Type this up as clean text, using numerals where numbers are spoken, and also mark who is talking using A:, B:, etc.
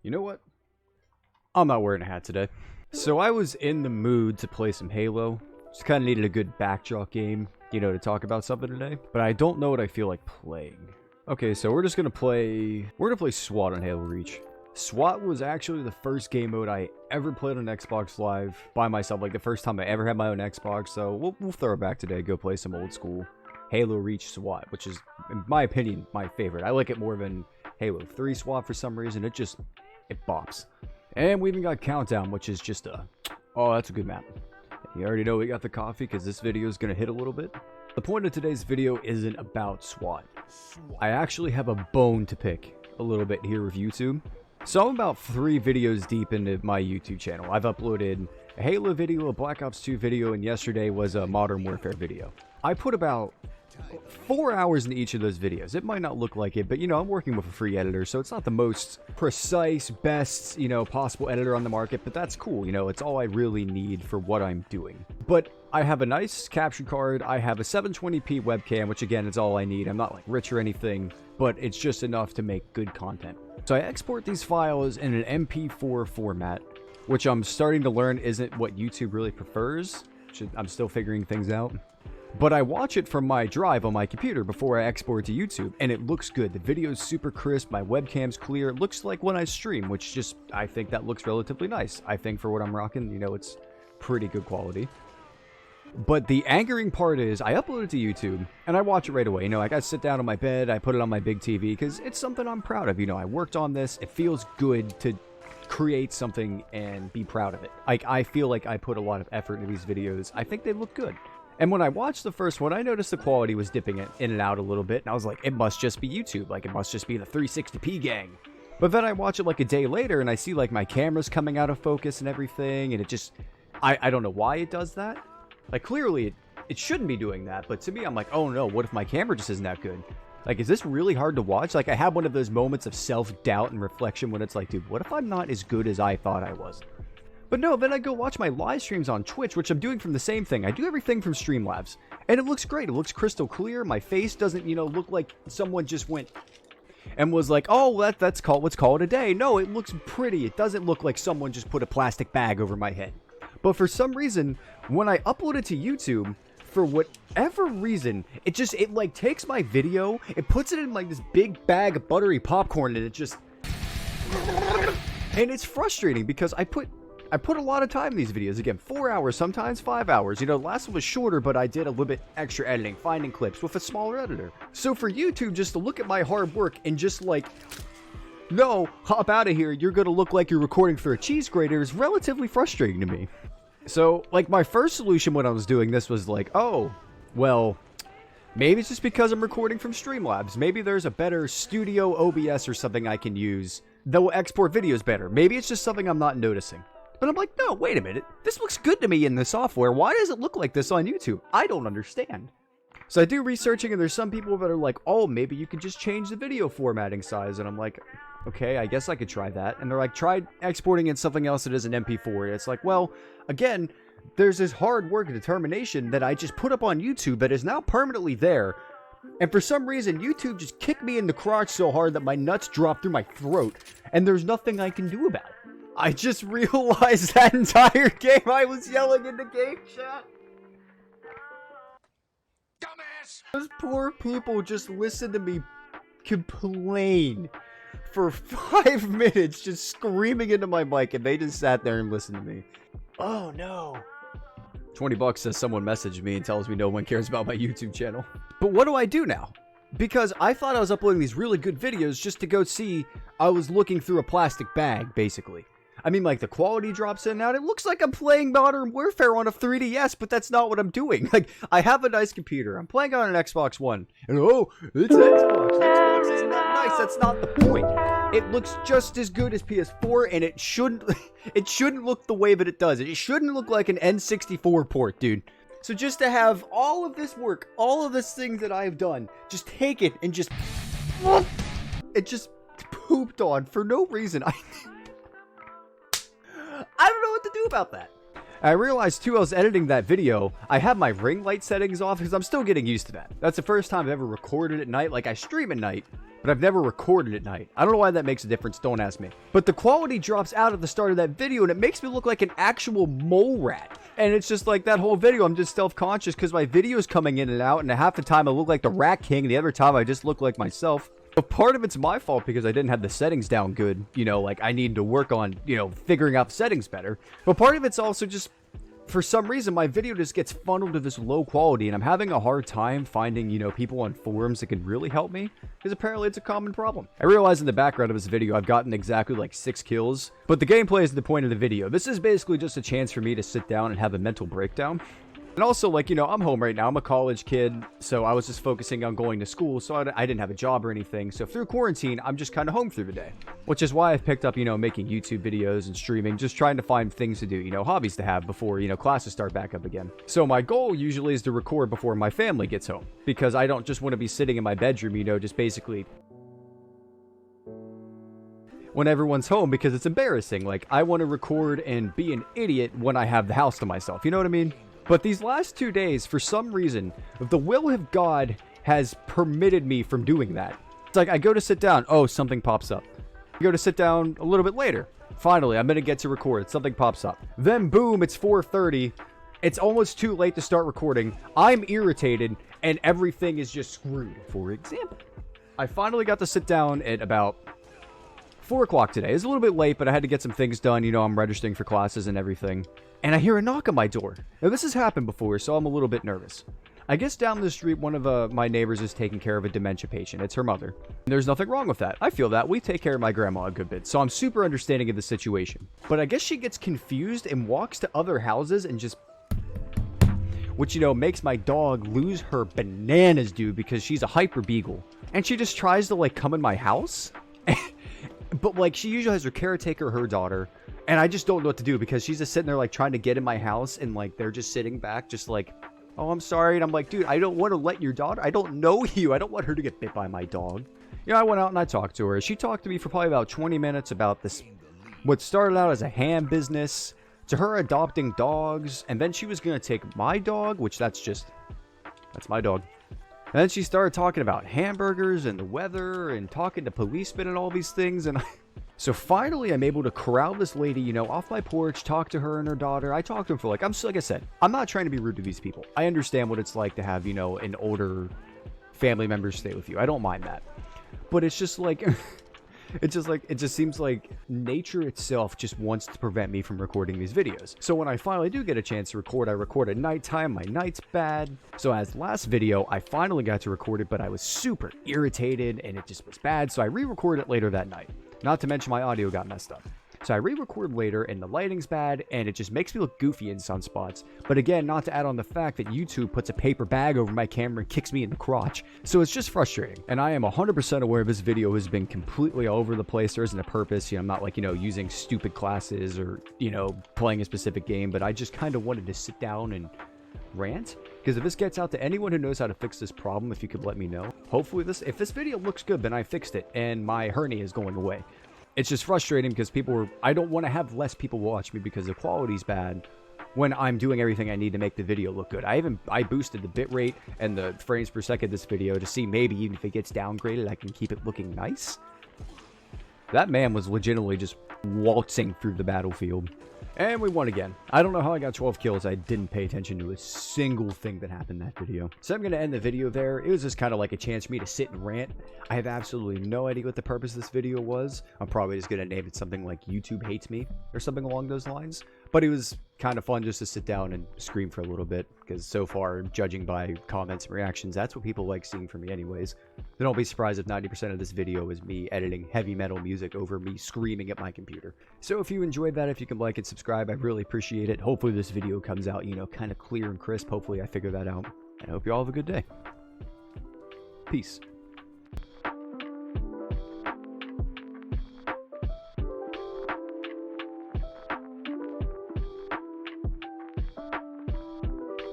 A: You know what? I'm not wearing a hat today. So I was in the mood to play some Halo. Just kind of needed a good backdrop game, you know, to talk about something today. But I don't know what I feel like playing. Okay, so we're gonna play SWAT on Halo Reach. SWAT was actually the first game mode I ever played on Xbox Live by myself, like the first time I ever had my own Xbox. So we'll throw it back today, go play some old school Halo Reach SWAT, which is, in my opinion, my favorite. I like it more than Halo 3 SWAT for some reason. It bops. And we even got Countdown, which is just oh, that's a good map. You already know we got the coffee because this video is going to hit a little bit. The point of today's video isn't about SWAT. I actually have a bone to pick a little bit here with YouTube. So I'm about 3 videos deep into my YouTube channel. I've uploaded a Halo video, a Black Ops 2 video, and yesterday was a Modern Warfare video. I put about 4 hours into each of those videos. It might not look like it, but you know, I'm working with a free editor, so it's not the most precise, best, you know, possible editor on the market, but that's cool. You know, it's all I really need for what I'm doing. But I have a nice capture card. I have a 720p webcam, which again, is all I need. I'm not like rich or anything, but it's just enough to make good content. So I export these files in an MP4 format, which I'm starting to learn isn't what YouTube really prefers. I'm still figuring things out. But I watch it from my drive on my computer before I export to YouTube, and it looks good. The video's super crisp, my webcam's clear. It looks like when I stream, which just, I think that looks relatively nice. I think for what I'm rocking, you know, it's pretty good quality. But the angering part is, I upload it to YouTube, and I watch it right away. You know, like I sit down on my bed, I put it on my big TV, because it's something I'm proud of. You know, I worked on this. It feels good to create something and be proud of it. Like, I feel like I put a lot of effort into these videos. I think they look good. And when I watched the first one, I noticed the quality was dipping in and out a little bit. And I was like, it must just be YouTube. Like, it must just be the 360p gang. But then I watch it like a day later and I see like my camera's coming out of focus and everything. And it just, I don't know why it does that. Like, clearly it shouldn't be doing that. But to me, I'm like, oh no, what if my camera just isn't that good? Like, is this really hard to watch? Like, I have one of those moments of self-doubt and reflection when it's like, dude, what if I'm not as good as I thought I was? But no, then I go watch my live streams on Twitch, which I'm doing from the same thing. I do everything from Streamlabs, and it looks great. It looks crystal clear. My face doesn't, you know, look like someone just went and was like, oh, let's call it a day. No, it looks pretty. It doesn't look like someone just put a plastic bag over my head. But for some reason, when I upload it to YouTube, for whatever reason, it like takes my video, it puts it in like this big bag of buttery popcorn, and it just, and it's frustrating because I put a lot of time in these videos. Again, 4 hours, sometimes 5 hours. You know, the last one was shorter, but I did a little bit extra editing, finding clips with a smaller editor. So for YouTube just to look at my hard work and just like, no, hop out of here, you're gonna look like you're recording for a cheese grater is relatively frustrating to me. So, like, my first solution when I was doing this was like, oh, well, maybe it's just because I'm recording from Streamlabs. Maybe there's a better studio OBS or something I can use that will export videos better. Maybe it's just something I'm not noticing. But I'm like, no, wait a minute. This looks good to me in the software. Why does it look like this on YouTube? I don't understand. So I do researching, and there's some people that are like, oh, maybe you could just change the video formatting size. And I'm like, okay, I guess I could try that. And they're like, try exporting in something else that is an MP4. And it's like, well, again, there's this hard work and determination that I just put up on YouTube that is now permanently there. And for some reason, YouTube just kicked me in the crotch so hard that my nuts dropped through my throat. And there's nothing I can do about it. I just realized that entire game I was yelling in the game chat. Dumbass! Those poor people just listened to me complain for 5 minutes, just screaming into my mic, and they just sat there and listened to me. Oh no. 20 bucks says someone messaged me and tells me no one cares about my YouTube channel. But what do I do now? Because I thought I was uploading these really good videos just to go see I was looking through a plastic bag, basically. I mean, like, the quality drops in and out. It looks like I'm playing Modern Warfare on a 3DS, but that's not what I'm doing. Like, I have a nice computer. I'm playing on an Xbox One. And oh, it's Xbox. Xbox isn't that nice. That's not the point. It looks just as good as PS4, and it shouldn't look the way that it does. It shouldn't look like an N64 port, dude. So just to have all of this work, all of this things that I've done, just take it and just pooped on for no reason. I don't know what to do about that. I realized too, I was editing that video, I have my ring light settings off because I'm still getting used to that. That's the first time I've ever recorded at night. Like, I stream at night, but I've never recorded at night. I don't know why that makes a difference, don't ask me. But the quality drops out at the start of that video, and it makes me look like an actual mole rat. And it's just like that whole video, I'm just self-conscious because my video is coming in and out, and half the time I look like the Rat King, and the other time I just look like myself. But part of it's my fault because I didn't have the settings down good. You know, like I needed to work on, you know, figuring out the settings better. But part of it's also just, for some reason, my video just gets funneled to this low quality, and I'm having a hard time finding, you know, people on forums that can really help me, because apparently it's a common problem. I realize in the background of this video, I've gotten exactly like 6 kills, but the gameplay is the point of the video. This is basically just a chance for me to sit down and have a mental breakdown. And also, like, you know, I'm home right now. I'm a college kid, so I was just focusing on going to school, so I didn't have a job or anything. So through quarantine, I'm just kind of home through the day, which is why I've picked up, you know, making YouTube videos and streaming, just trying to find things to do, you know, hobbies to have before, you know, classes start back up again. So my goal usually is to record before my family gets home, because I don't just want to be sitting in my bedroom, you know, just basically when everyone's home, because it's embarrassing. Like, I want to record and be an idiot when I have the house to myself, you know what I mean? But these last 2 days, for some reason, the will of God has permitted me from doing that. It's like I go to sit down, oh, something pops up. I go to sit down a little bit later. Finally, I'm going to get to record. Something pops up. Then, boom, it's 4:30. It's almost too late to start recording. I'm irritated, and everything is just screwed. For example, I finally got to sit down at about 4 o'clock today. It's a little bit late, but I had to get some things done. You know, I'm registering for classes and everything. And I hear a knock on my door. Now, this has happened before, so I'm a little bit nervous. I guess down the street, one of my neighbors is taking care of a dementia patient. It's her mother. There's nothing wrong with that. I feel that. We take care of my grandma a good bit, so I'm super understanding of the situation. But I guess she gets confused and walks to other houses and just... which, you know, makes my dog lose her bananas, dude, because she's a hyper beagle. And she just tries to, like, come in my house. But, like, she usually has her caretaker, her daughter, and I just don't know what to do because she's just sitting there, like, trying to get in my house, and, like, they're just sitting back, just like, oh, I'm sorry. And I'm like, dude, I don't want to let your daughter, I don't know you. I don't want her to get bit by my dog. You know, I went out and I talked to her. She talked to me for probably about 20 minutes about this, what started out as a ham business, to her adopting dogs, and then she was going to take my dog, which that's my dog. And then she started talking about hamburgers and the weather and talking to policemen and all these things. And so finally, I'm able to corral this lady, you know, off my porch, talk to her and her daughter. I talked to them for like I said, I'm not trying to be rude to these people. I understand what it's like to have, you know, an older family member stay with you. I don't mind that. But it's just like... it just seems like nature itself just wants to prevent me from recording these videos. So when I finally do get a chance to record, I record at nighttime. My night's bad. So as last video, I finally got to record it, but I was super irritated and it just was bad. So I re-recorded it later that night. Not to mention my audio got messed up. So I re-record later and the lighting's bad and it just makes me look goofy in some spots. But again, not to add on the fact that YouTube puts a paper bag over my camera and kicks me in the crotch. So it's just frustrating. And I am 100% aware this video has been completely all over the place. There isn't a purpose. You know, I'm not like, you know, using stupid classes or, you know, playing a specific game. But I just kind of wanted to sit down and rant. Because if this gets out to anyone who knows how to fix this problem, if you could let me know. Hopefully if this video looks good, then I fixed it and my hernia is going away. It's just frustrating because I don't want to have less people watch me because the quality's bad when I'm doing everything I need to make the video look good. I boosted the bitrate and the frames per second of this video to see maybe even if it gets downgraded, I can keep it looking nice. That man was legitimately just waltzing through the battlefield. And we won again. I don't know how I got 12 kills. I didn't pay attention to a single thing that happened in that video. So I'm going to end the video there. It was just kind of like a chance for me to sit and rant. I have absolutely no idea what the purpose of this video was. I'm probably just going to name it something like YouTube Hates Me or something along those lines. But it was kind of fun just to sit down and scream for a little bit. Because so far, judging by comments and reactions, that's what people like seeing from me anyways. So don't be surprised if 90% of this video is me editing heavy metal music over me screaming at my computer. So if you enjoyed that, if you can like and subscribe, I really appreciate it. Hopefully this video comes out, you know, kind of clear and crisp. Hopefully I figure that out. I hope you all have a good day. Peace.